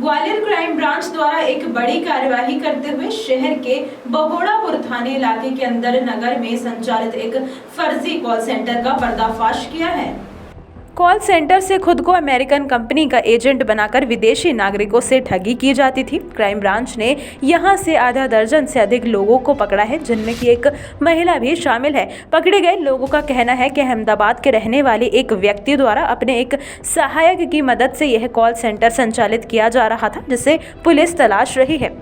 Gwalior crime branch द्वारा एक बड़ी कार्यवाही करते हुए शहर के बहोड़ापुर थाने इलाके के अंदर नगर में संचालित एक फर्जी कॉल सेंटर का पर्दाफाश किया है। कॉल सेंटर से खुद को अमेरिकन कंपनी का एजेंट बनाकर विदेशी नागरिकों से ठगी की जाती थी। क्राइम ब्रांच ने यहां से आधा दर्जन से अधिक लोगों को पकड़ा है, जिनमें की एक महिला भी शामिल है। पकड़े गए लोगों का कहना है कि अहमदाबाद के रहने वाले एक व्यक्ति द्वारा अपने एक सहायक की मदद से यह कॉल सेंटर संचालित किया जा रहा था, जिसे पुलिस तलाश रही है।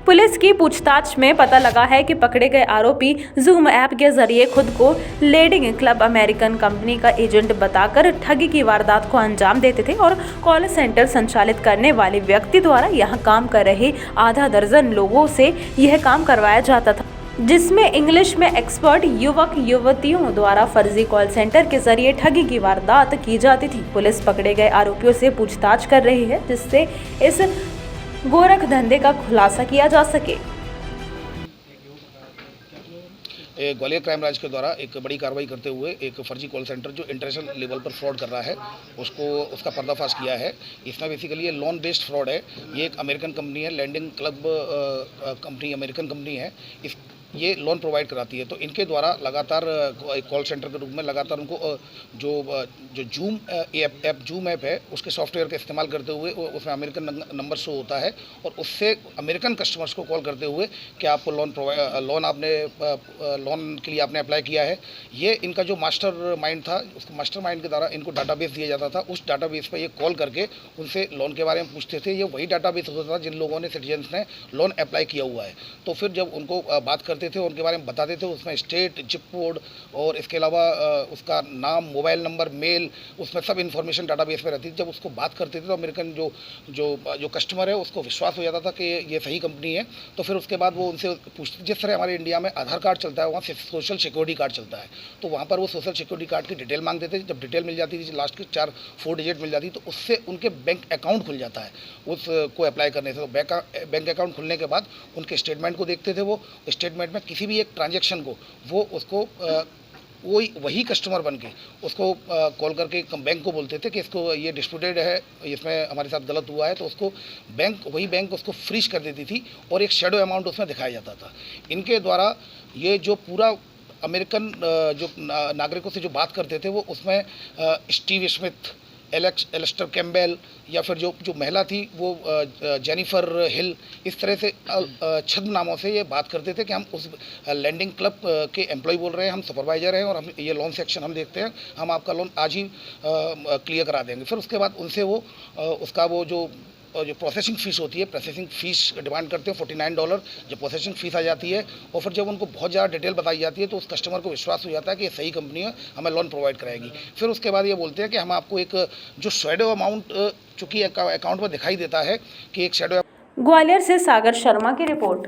पुलिस की पूछताछ में पता लगा है कि पकड़े गए आरोपी जूम ऐप के जरिए खुद को लेडिंग क्लब अमेरिकन कंपनी का एजेंट बताकर ठगी की वारदात को अंजाम देते थे और कॉल सेंटर संचालित करने वाले व्यक्ति द्वारा यहां काम कर रहे आधा दर्जन लोगों से यह काम करवाया जाता था, जिसमें इंग्लिश में एक्सपर्ट युवक युवतियों द्वारा फर्जी कॉल सेंटर के जरिए ठगी की वारदात की जाती थी। पुलिस पकड़े गए आरोपियों से पूछताछ कर रही है, जिससे इस गोरख धंधे का खुलासा किया जा सके। ग्वालियर क्राइम ब्रांच के द्वारा एक बड़ी कार्रवाई करते हुए एक फर्जी कॉल सेंटर जो इंटरनेशनल लेवल पर फ्रॉड कर रहा है उसका पर्दाफाश किया है। इसमें बेसिकली ये लोन बेस्ड फ्रॉड है। ये एक अमेरिकन कंपनी है, landing club company American company है। ये लोन प्रोवाइड कराती है। तो इनके द्वारा लगातार एक कॉल सेंटर के रूप में लगातार उनको जो जूम ऐप है उसके सॉफ्टवेयर का इस्तेमाल करते हुए उसमें अमेरिकन नंबर शो होता है और उससे अमेरिकन कस्टमर्स को कॉल करते हुए कि आपको लोन के लिए आपने अप्लाई किया है। ये इनका जो मास्टर माइंड था, उस मास्टर माइंड के द्वारा इनको डाटाबेस दिया जाता था। उस डाटाबेस पर ये कॉल करके उनसे लोन के बारे में पूछते थे। ये वही डाटाबेस होता था जिन लोगों ने सिटीजन्स ने लोन अप्लाई किया हुआ है। तो फिर जब उनको बात करते थे, उनके बारे में बताते थे, उसमें स्टेट, जिप कोड और इसके अलावा उसका नाम, मोबाइल नंबर, मेल, उसमें सब इन्फॉर्मेशन डाटाबेस में रहती थी। जब उसको बात करते थे तो अमेरिकन जो कस्टमर है उसको विश्वास हो जाता था कि ये सही कंपनी है। तो फिर उसके बाद वो उनसे पूछते, जिस तरह हमारे इंडिया में आधार कार्ड चलता है वहाँ से सोशल सिक्योरिटी कार्ड चलता है, तो वहाँ पर वो सोशल सिक्योरिटी कार्ड की डिटेल मांगते थे। जब डिटेल मिल जाती थी, लास्ट के 4 डिजिट मिल जाती, तो उससे उनके बैंक अकाउंट खुल जाता है उसको अप्लाई करने से। तो बैंक अकाउंट खुलने के बाद उनके स्टेटमेंट को देखते थे। वो स्टेटमेंट में किसी भी एक ट्रांजैक्शन को वो उसको वही कस्टमर बन के उसको कॉल करके बैंक को बोलते थे कि इसको ये डिस्प्यूटेड है, इसमें हमारे साथ गलत हुआ है। तो उसको वही बैंक उसको फ्रीज कर देती थी और एक शेडो अमाउंट उसमें दिखाया जाता था। इनके द्वारा ये जो पूरा अमेरिकन जो नागरिकों से जो बात करते थे वो उसमें स्टीव स्मिथ, एलेस्टर कैम्बेल या फिर जो महिला थी वो जेनिफर हिल, इस तरह से छद्म नामों से ये बात करते थे कि हम उस लैंडिंग क्लब के एम्प्लॉय बोल रहे हैं, हम सुपरवाइजर हैं और हम ये लोन सेक्शन हम देखते हैं, हम आपका लोन आज ही क्लियर करा देंगे। फिर उसके बाद उनसे वो उसका वो जो प्रोसेसिंग फ़ीस होती है, प्रोसेसिंग फ़ीस डिमांड करते हैं $49। जब प्रोसेसिंग फ़ीस आ जाती है और फिर जब उनको बहुत ज़्यादा डिटेल बताई जाती है तो उस कस्टमर को विश्वास हो जाता है कि ये सही कंपनी है, हमें लोन प्रोवाइड कराएगी। फिर उसके बाद ये बोलते हैं कि हम आपको एक जो शेडो अमाउंट चूँकि अकाउंट में दिखाई देता है कि एक शेडो। ग्वालियर से सागर शर्मा की रिपोर्ट।